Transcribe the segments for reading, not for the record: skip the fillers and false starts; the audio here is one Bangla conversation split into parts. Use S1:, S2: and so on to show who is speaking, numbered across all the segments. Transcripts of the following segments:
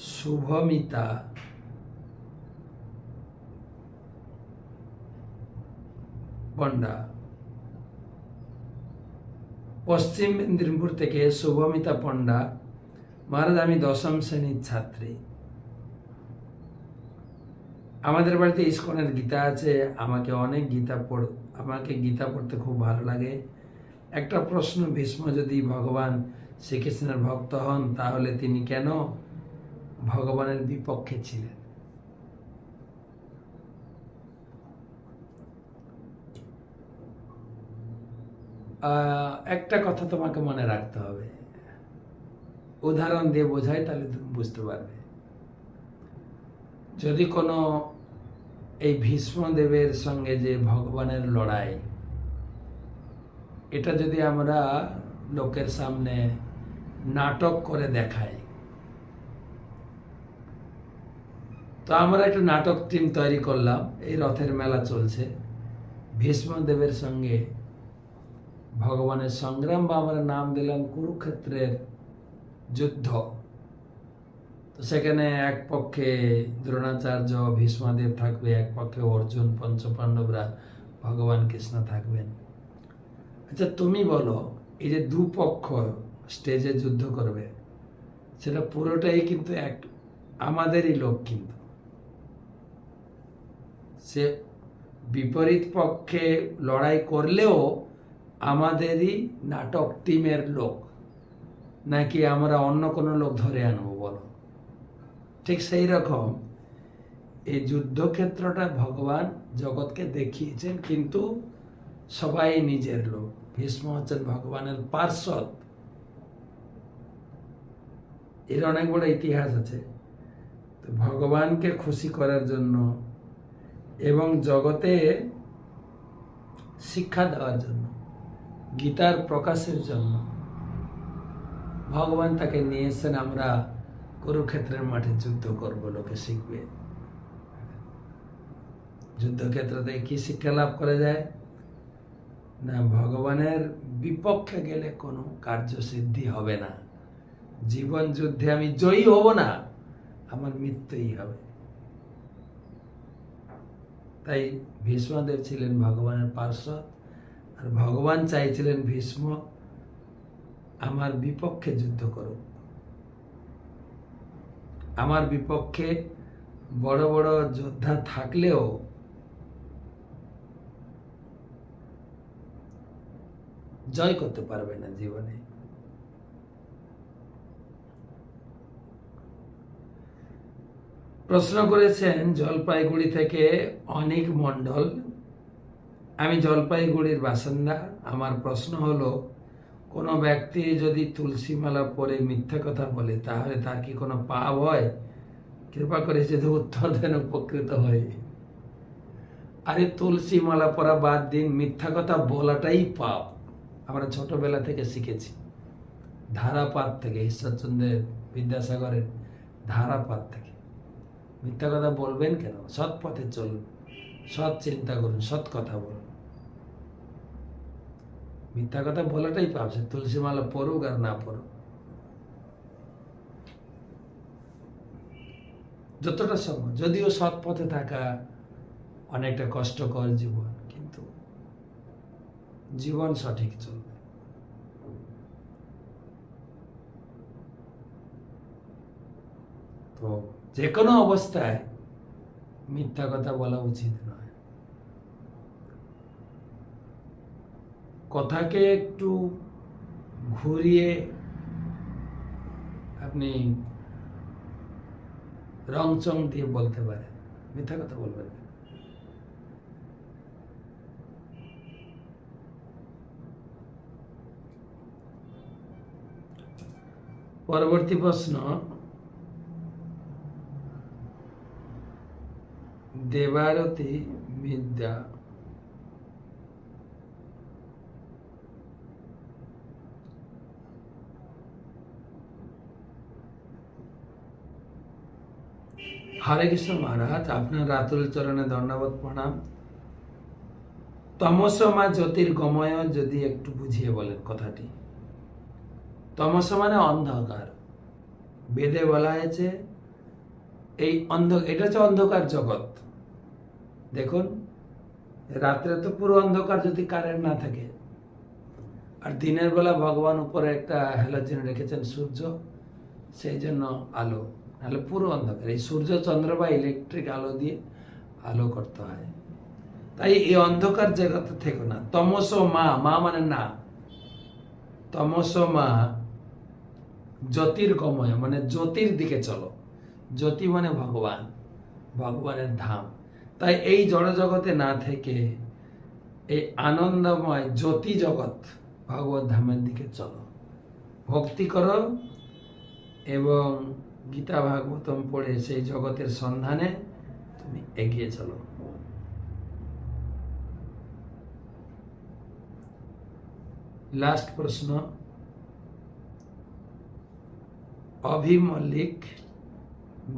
S1: শুভমিতা পণ্ডা, পশ্চিম মেদিনীপুর থেকে শুভমিতা পণ্ডা। মহারাজ, আমি 10ম শ্রেণীর ছাত্রী। আমাদের বাড়িতে ইস্কনের গীতা আছে। আমাকে গীতা পড়তে খুব ভালো লাগে। একটা প্রশ্ন, ভীষ্ম যদি ভগবান শ্রীকৃষ্ণের ভক্ত হন তাহলে তিনি কেন ভগবানের বিপক্ষে ছিলেন? একটা কথা তোমাকে মনে রাখতে হবে, উদাহরণ দিয়ে বোঝাই তাহলে তুমি বুঝতে পারবে। যদি কোনো এই ভীষ্মদেবের সঙ্গে যে ভগবানের লড়াই, এটা যদি আমরা লোকের সামনে নাটক করে দেখাই, তো আমরা একটা নাটক টিম তৈরি করলাম। এই রথের মেলা চলছে, ভীষ্মদেবের সঙ্গে ভগবানের সংগ্রাম, বা আমরা নাম দিলাম কুরুক্ষেত্রের যুদ্ধ। তো সেখানে এক পক্ষে দ্রোণাচার্য ভীষ্মদেব থাকবে, এক পক্ষে অর্জুন, পঞ্চপাণ্ডবরা, ভগবান কৃষ্ণ থাকবেন। আচ্ছা, তুমি বলো, এই যে দুপক্ষ স্টেজে যুদ্ধ করবে, সেটা পুরোটাই কিন্তু আমাদেরই লোক। কিন্তু সে বিপরীত পক্ষে লড়াই করলেও আমাদেরই নাটক টিমের লোক, নাকি আমরা অন্য কোনো লোক ধরে আনবো বলো? ঠিক সেই রকম এই যুদ্ধক্ষেত্রটা ভগবান জগৎকে দেখিয়েছেন, কিন্তু সবাই নিজের লোক। ভীষ্ম হচ্ছেন ভগবানের পার্ষদ। এর অনেক বড় ইতিহাস আছে। তো ভগবানকে খুশি করার জন্য এবং জগতে শিক্ষা দেওয়ার জন্য, গীতার প্রকাশের জন্য ভগবান তাকে নিয়ে এসেছেন। আমরা কুরুক্ষেত্রের মাঠে যুদ্ধ করবো, লোকে শিখবে। যুদ্ধক্ষেত্র থেকে কি শিক্ষা লাভ করা যায়? না, ভগবানের বিপক্ষে গেলে কোনো কার্যসিদ্ধি হবে না। জীবন যুদ্ধে আমি জয়ী হব না, আমার মৃত্যুই হবে। তাই ভীষ্মদেব ছিলেন ভগবানের পার্ষদ, আর ভগবান চাইছিলেন ভীষ্ম আমার বিপক্ষে যুদ্ধ করুক। আমার বিপক্ষে বড় বড় যোদ্ধা থাকলেও জয় করতে পারবে না জীবনে। প্রশ্ন করেছেন জলপাইগুড়ি থেকে অনিক মণ্ডল। আমি জলপাইগুড়ির বাসিন্দা। আমার প্রশ্ন হলো, কোনো ব্যক্তি যদি তুলসী মালা পরে মিথ্যা কথা বলে তাহলে তার কি কোনো পাপ হয়? কৃপা করে যদি উত্তর দেন উপকৃত হয়। আরে, তুলসী মালা পরা বাদ দিন, মিথ্যা কথা বলাটাই পাপ। আমরা ছোটবেলা থেকে শিখেছি, ধারাপাত থেকে, ঈশ্বরচন্দ্রের বিদ্যাসাগরের ধারাপাত থেকে। মিথ্যা কথা বলবেন কেন? সৎ পথে চলুন, সৎ চিন্তা করুন, সৎ কথা বলুন। মিথ্যা কথা বলাটাই পাপ। সে তুলসী মালা পড়ুক আর না পড়ুক, যতটা সম্ভব। যদিও সৎ পথে থাকা অনেকটা কষ্টকর জীবন, কিন্তু জীবন সঠিক চলবে। তো যে কোনো অবস্থায় মিথ্যা কথা বলা উচিত নয়। কথাকে একটু ঘুরিয়ে আপনি রংচং দিয়ে বলতে পারেন, মিথ্যা কথা বলবেন না। পরবর্তী প্রশ্ন, দেবারতী বিদ্যা। হরে কৃষ্ণ মহারাজ, আপনার রাতুল চরণে ধন্যবাদ, প্রণাম। তমসমা জ্যোতির্গময় যদি একটু বুঝিয়ে বলেন কথাটি। তমস মানে অন্ধকার। বেদে বলা হয়েছে এই এটা হচ্ছে অন্ধকার জগৎ। দেখুন, রাত্রে তো পুরো অন্ধকার যদি কারেন্ট না থাকে, আর দিনের বেলা ভগবান উপরে একটা হ্যালোজেন রেখেছেন সূর্য, সেই জন্য আলো, নাহলে পুরো অন্ধকার। এই সূর্য চন্দ্র বা ইলেকট্রিক আলো দিয়ে আলো করতে হয়। তাই এই অন্ধকার জগতে থেকো না। তমস মা, মা মানে না, তমস মা জ্যোতির্গময় মানে জ্যোতির দিকে চলো। জ্যোতি মানে ভগবান, ভগবানের ধাম। তাই এই জড় জগতে না থেকে এই আনন্দময় জ্যোতি জগৎ ভগবত ধামের দিকে চলো, ভক্তি করো এবং গীতা ভাগবতম পড়ে সেই জগতের সন্ধানে তুমি এগিয়ে চলো। লাস্ট প্রশ্ন, অভি মল্লিক,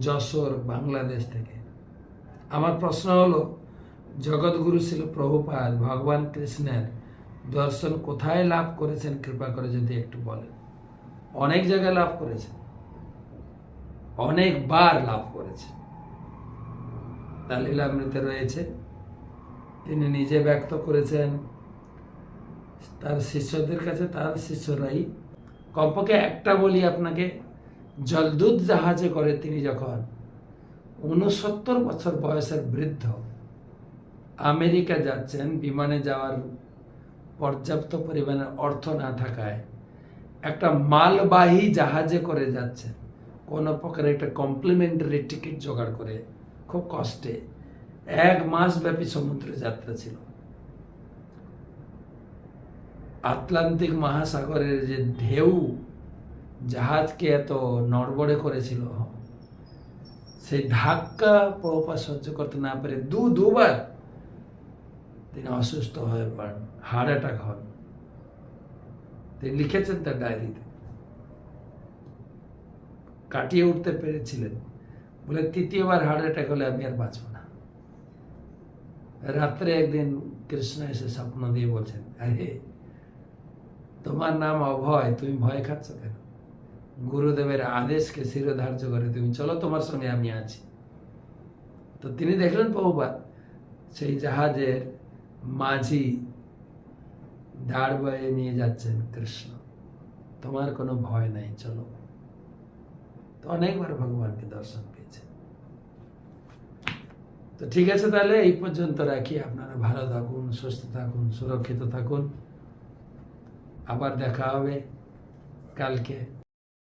S1: যশোর, বাংলাদেশ থেকে। আমার প্রশ্ন হলো, জগৎগুরু ছিল প্রভুপাদ ভগবান কৃষ্ণের দর্শন কোথায় লাভ করেছেন, কৃপা করে যদি একটু বলেন। অনেক জায়গায় লাভ করেছেন, অনেকবার লাভ করেছেন। তার লীলামৃতে রয়েছে, তিনি নিজে ব্যক্ত করেছেন, তার শিষ্যদের কাছে তার শিষ্যরাই। কমপক্ষে একটা বলি আপনাকে, জলদূত জাহাজে করে তিনি যখন 69 বছর বয়সের বৃদ্ধ আমেরিকা যাচ্ছেন, বিমানে যাওয়ার পর্যাপ্ত পরিমাণের অর্থ না থাকায় একটা মালবাহী জাহাজে করে যাচ্ছেন, কোনো প্রকার একটা কমপ্লিমেন্টারি টিকিট জোগাড় করে খুব কষ্টে। 1 মাস ব্যাপী সমুদ্র যাত্রা ছিল। আটলান্টিক মহাসাগরের যে ঢেউ জাহাজকে এত নড়বড়ে করেছিল, সেই ধাক্কা প্রভুপাদ সহ্য করতে না পেরে দুবার তিনি অসুস্থ হয়ে পড়েন, হার্ট অ্যাটাক হন। তিনি লিখেছেন তার ডায়েরিতে, কাটিয়ে উঠতে পেরেছিলেন বলে, 3য়বার হার্ট অ্যাটাক হলে আমি আর বাঁচব না। রাত্রে একদিন কৃষ্ণ এসে স্বপ্ন দিয়ে বলছেন, আরে তোমার নাম অভয়, তুমি ভয় খাচ্ছ কেন? গুরুদেবের আদেশকে শিরোধার্য করে তুমি চলো, তোমার সঙ্গে আমি আছি। তো তিনি দেখলেন প্রভুপাদ সেই জাহাজের মাঝি দাঁড় বয়ে নিয়ে যাচ্ছেন, কৃষ্ণ তোমার কোনো ভয় নাই, চলো। তো অনেকবার ভগবানকে দর্শন পেয়েছে। তো ঠিক আছে, তাহলে এই পর্যন্ত রাখি। আপনারা ভালো থাকুন, সুস্থ থাকুন, সুরক্ষিত থাকুন। আবার দেখা হবে কালকে।